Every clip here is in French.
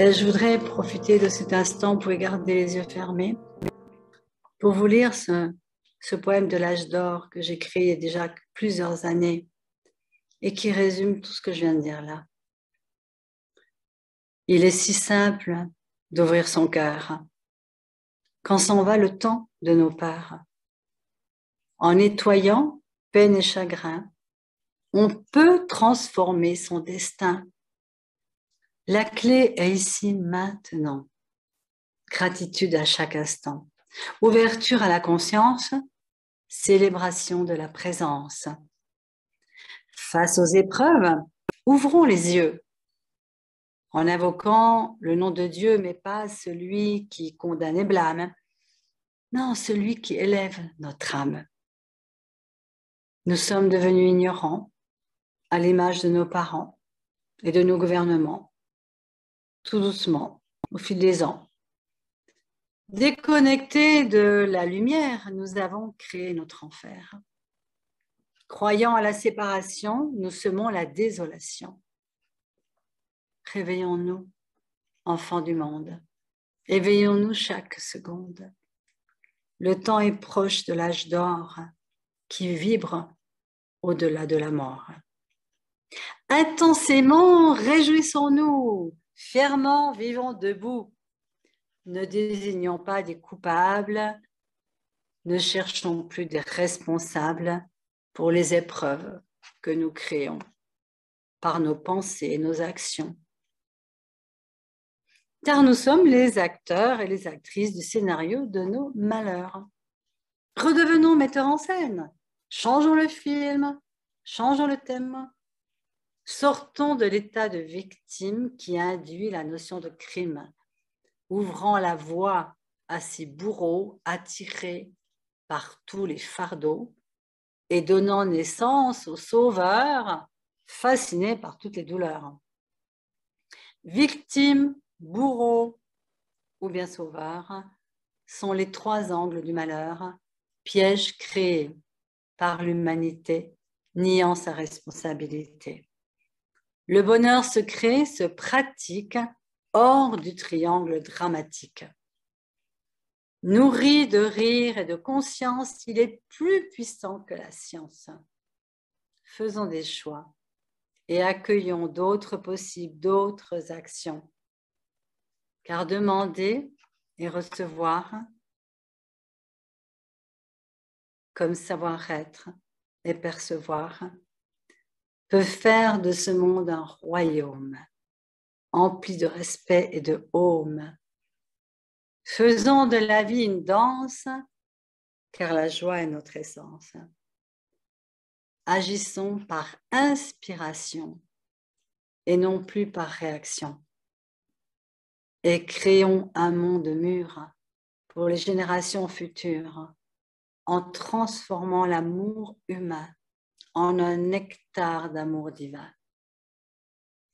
Et je voudrais profiter de cet instant, vous pouvez garder les yeux fermés, pour vous lire ce poème de l'âge d'or que j'ai écrit il y a déjà plusieurs années et qui résume tout ce que je viens de dire là. Il est si simple d'ouvrir son cœur quand s'en va le temps de nos peurs. En nettoyant peine et chagrin, on peut transformer son destin. La clé est ici maintenant. Gratitude à chaque instant. Ouverture à la conscience, célébration de la présence. Face aux épreuves, ouvrons les yeux en invoquant le nom de Dieu, mais pas celui qui condamne et blâme. Non, celui qui élève notre âme. Nous sommes devenus ignorants à l'image de nos parents et de nos gouvernements, tout doucement, au fil des ans. Déconnectés de la lumière, nous avons créé notre enfer. Croyant à la séparation, nous semons la désolation. Réveillons-nous, enfants du monde. Éveillons-nous chaque seconde. Le temps est proche de l'âge d'or qui vibre au-delà de la mort. Intensément, réjouissons-nous, fièrement vivons debout. Ne désignons pas des coupables, ne cherchons plus des responsables pour les épreuves que nous créons par nos pensées et nos actions. Car nous sommes les acteurs et les actrices du scénario de nos malheurs. Redevenons metteurs en scène, changeons le film, changeons le thème, sortons de l'état de victime qui induit la notion de crime, ouvrant la voie à ces bourreaux attirés par tous les fardeaux et donnant naissance aux sauveurs fascinés par toutes les douleurs. Victime, bourreau ou bien sauveur sont les trois angles du malheur, pièges créés par l'humanité, niant sa responsabilité. Le bonheur se crée, se pratique hors du triangle dramatique. Nourri de rire et de conscience, il est plus puissant que la science. Faisons des choix et accueillons d'autres possibles, d'autres actions. Car demander et recevoir, comme savoir-être et percevoir, peut faire de ce monde un royaume, empli de respect et de aume. Faisons de la vie une danse, car la joie est notre essence. Agissons par inspiration et non plus par réaction. Et créons un monde mûr pour les générations futures en transformant l'amour humain en un nectar d'amour divin.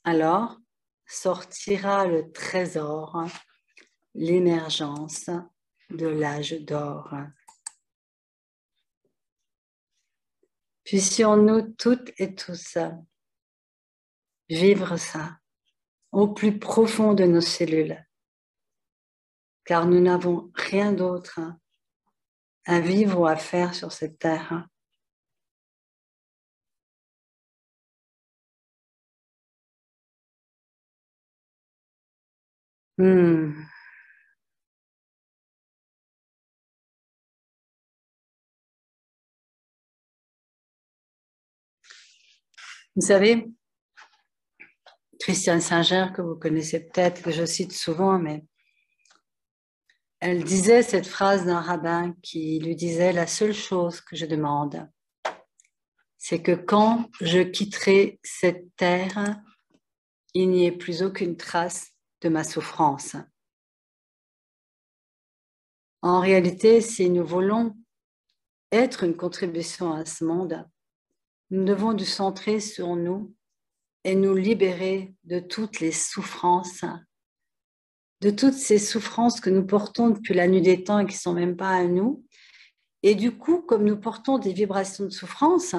Alors sortira le trésor, l'émergence de l'âge d'or. Puissions-nous toutes et tous vivre ça au plus profond de nos cellules, car nous n'avons rien d'autre à vivre ou à faire sur cette terre. Vous savez, Christiane Singer, que vous connaissez peut-être, que je cite souvent, mais elle disait cette phrase d'un rabbin qui lui disait « La seule chose que je demande, c'est que quand je quitterai cette terre, il n'y ait plus aucune trace de ma souffrance. » En réalité, si nous voulons être une contribution à ce monde, nous devons nous centrer sur nous et nous libérer de toutes les souffrances, de toutes ces souffrances que nous portons depuis la nuit des temps et qui ne sont même pas à nous. Et du coup, comme nous portons des vibrations de souffrance,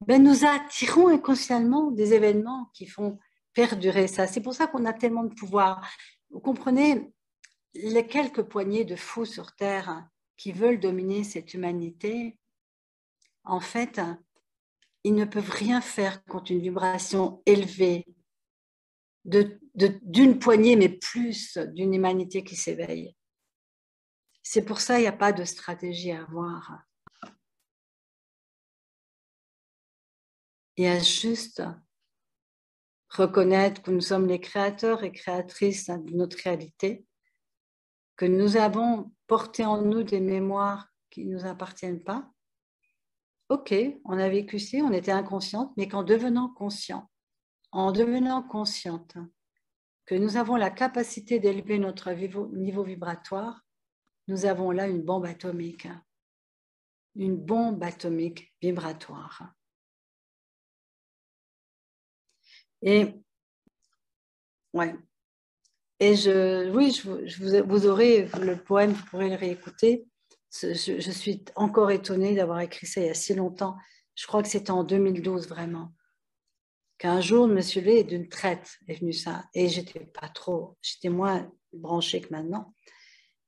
nous attirons inconsciemment des événements qui font perdurer ça. C'est pour ça qu'on a tellement de pouvoir. Vous comprenez, les quelques poignées de fous sur Terre qui veulent dominer cette humanité, en fait, ils ne peuvent rien faire contre une vibration élevée d'une poignée, mais plus d'une humanité qui s'éveille. C'est pour ça qu'il n'y a pas de stratégie à avoir. Il y a juste reconnaître que nous sommes les créateurs et créatrices de notre réalité, que nous avons porté en nous des mémoires qui ne nous appartiennent pas. Ok, on a vécu ci, on était inconsciente, mais qu'en devenant consciente que nous avons la capacité d'élever notre niveau vibratoire, nous avons là une bombe atomique vibratoire. Et ouais. Et vous aurez le poème, vous pourrez le réécouter. Je suis encore étonnée d'avoir écrit ça il y a si longtemps. Je crois que c'était en 2012 vraiment. Qu'un jour, Monsieur Lé d'une traite est venu ça. Et j'étais moins branchée que maintenant.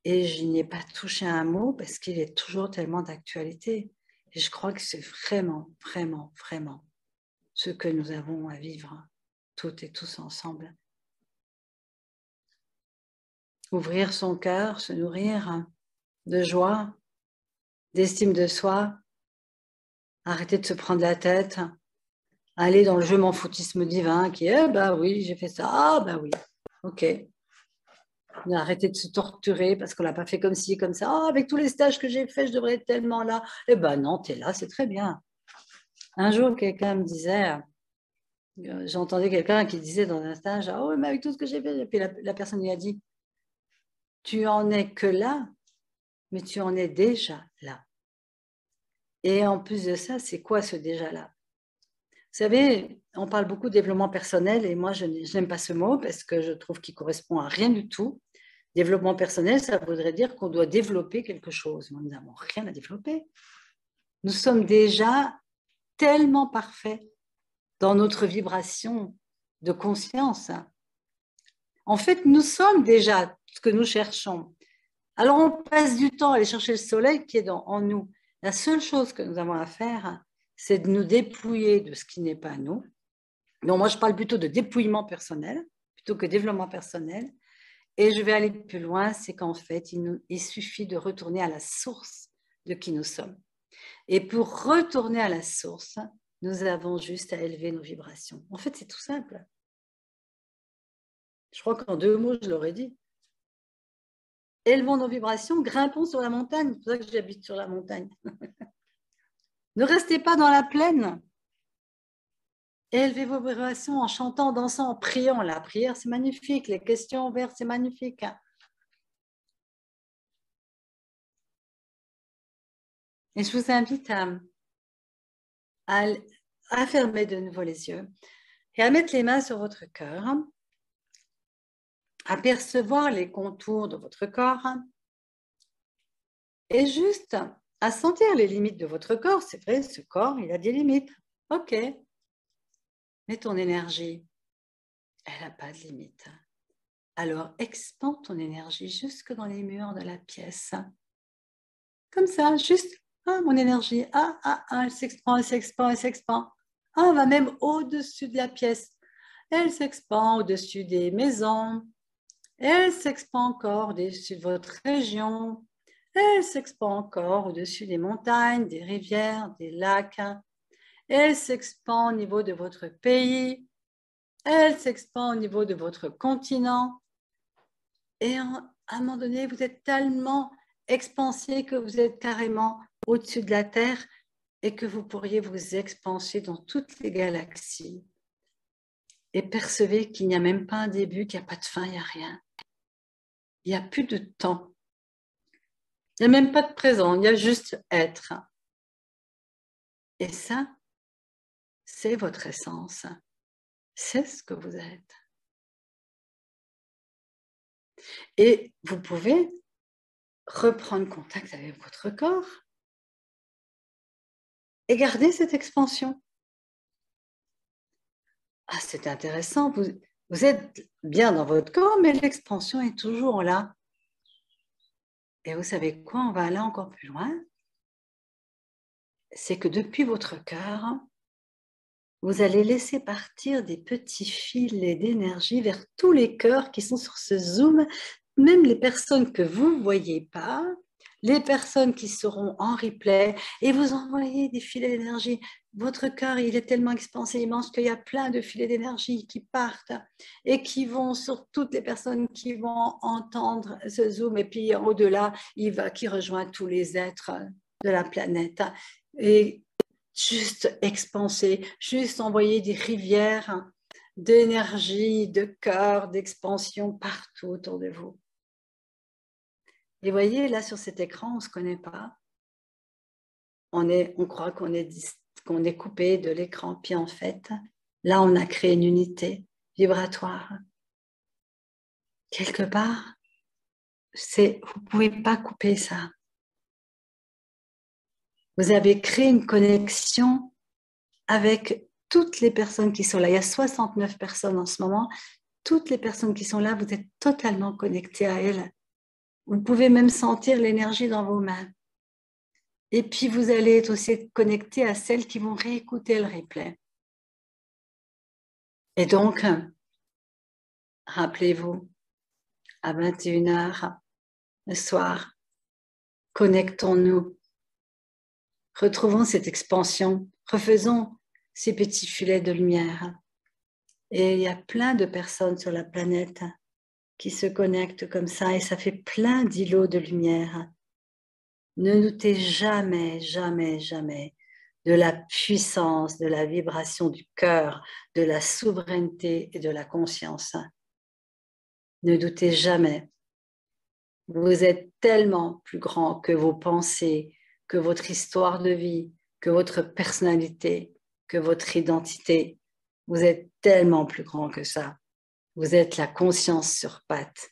Et je n'y ai pas touché un mot parce qu'il est toujours tellement d'actualité. Et je crois que c'est vraiment, vraiment, vraiment ce que nous avons à vivre, toutes et tous ensemble. Ouvrir son cœur, se nourrir de joie, d'estime de soi, arrêter de se prendre la tête, aller dans le je m'en foutisme divin qui est, bah oui, j'ai fait ça, ah bah oui, ok. Arrêter de se torturer parce qu'on l'a pas fait comme ci, comme ça, oh, avec tous les stages que j'ai faits, je devrais être tellement là. Eh ben non, tu es là, c'est très bien. Un jour, quelqu'un me disait, j'entendais quelqu'un qui disait dans un stage, oh, mais avec tout ce que j'ai fait, et puis la personne lui a dit, tu en es que là, mais tu en es déjà là. Et en plus de ça, c'est quoi ce déjà-là? Vous savez, on parle beaucoup de développement personnel et moi, je n'aime pas ce mot parce que je trouve qu'il correspond à rien du tout. Développement personnel, ça voudrait dire qu'on doit développer quelque chose. Nous n'avons rien à développer. Nous sommes déjà tellement parfaits dans notre vibration de conscience. En fait, nous sommes déjà ce que nous cherchons. Alors, on passe du temps à aller chercher le soleil qui est en nous. La seule chose que nous avons à faire, c'est de nous dépouiller de ce qui n'est pas nous. Donc, moi, je parle plutôt de dépouillement personnel, plutôt que développement personnel. Et je vais aller plus loin, c'est qu'en fait, il suffit de retourner à la source de qui nous sommes. Et pour retourner à la source, nous avons juste à élever nos vibrations. En fait, c'est tout simple. Je crois qu'en 2 mots, je l'aurais dit. Élevons nos vibrations, grimpons sur la montagne. C'est pour ça que j'habite sur la montagne. Ne restez pas dans la plaine. Élevez vos vibrations en chantant, en dansant, en priant. La prière, c'est magnifique. Les questions ouvertes, c'est magnifique. Et je vous invite à fermer de nouveau les yeux et à mettre les mains sur votre cœur, à percevoir les contours de votre corps et juste à sentir les limites de votre corps. C'est vrai, ce corps, il a des limites. Ok. Mais ton énergie, elle n'a pas de limite. Alors, expande ton énergie jusque dans les murs de la pièce. Comme ça, juste, mon énergie, elle s'expand, elle s'expand, elle s'expand. Elle va même au-dessus de la pièce. Elle s'expand au-dessus des maisons. Elle s'expand encore au-dessus de votre région. Elle s'expand encore au-dessus des montagnes, des rivières, des lacs. Elle s'expand au niveau de votre pays. Elle s'expand au niveau de votre continent. Et à un moment donné, vous êtes tellement expansé que vous êtes carrément au-dessus de la Terre et que vous pourriez vous expanser dans toutes les galaxies. Et percevez qu'il n'y a même pas un début, qu'il n'y a pas de fin, il n'y a rien. Il n'y a plus de temps. Il n'y a même pas de présent, il y a juste être. Et ça, c'est votre essence. C'est ce que vous êtes. Et vous pouvez reprendre contact avec votre corps et garder cette expansion. Ah, c'est intéressant. Vous êtes bien dans votre corps, mais l'expansion est toujours là. Et vous savez quoi? On va aller encore plus loin. C'est que depuis votre cœur, vous allez laisser partir des petits filets d'énergie vers tous les cœurs qui sont sur ce Zoom, même les personnes que vous ne voyez pas, les personnes qui seront en replay, et vous envoyez des filets d'énergie. Votre cœur, il est tellement expansé, immense, qu'il y a plein de filets d'énergie qui partent et qui vont sur toutes les personnes qui vont entendre ce Zoom. Et puis au-delà, qui rejoint tous les êtres de la planète. Et juste expanser, juste envoyer des rivières d'énergie, de cœur, d'expansion partout autour de vous. Et voyez, là sur cet écran, on ne se connaît pas. On croit qu'on est coupé de l'écran. Puis en fait, là, on a créé une unité vibratoire. Quelque part, vous ne pouvez pas couper ça. Vous avez créé une connexion avec toutes les personnes qui sont là. Il y a 69 personnes en ce moment. Toutes les personnes qui sont là, vous êtes totalement connectés à elles. Vous pouvez même sentir l'énergie dans vos mains. Et puis, vous allez être aussi connectés à celles qui vont réécouter le replay. Et donc, rappelez-vous, à 21h le soir, connectons-nous. Retrouvons cette expansion. Refaisons ces petits filets de lumière. Et il y a plein de personnes sur la planète qui se connectent comme ça et ça fait plein d'îlots de lumière. Ne doutez jamais, jamais, jamais de la puissance, de la vibration du cœur, de la souveraineté et de la conscience. Ne doutez jamais. Vous êtes tellement plus grand que vos pensées, que votre histoire de vie, que votre personnalité, que votre identité. Vous êtes tellement plus grand que ça. Vous êtes la conscience sur pattes.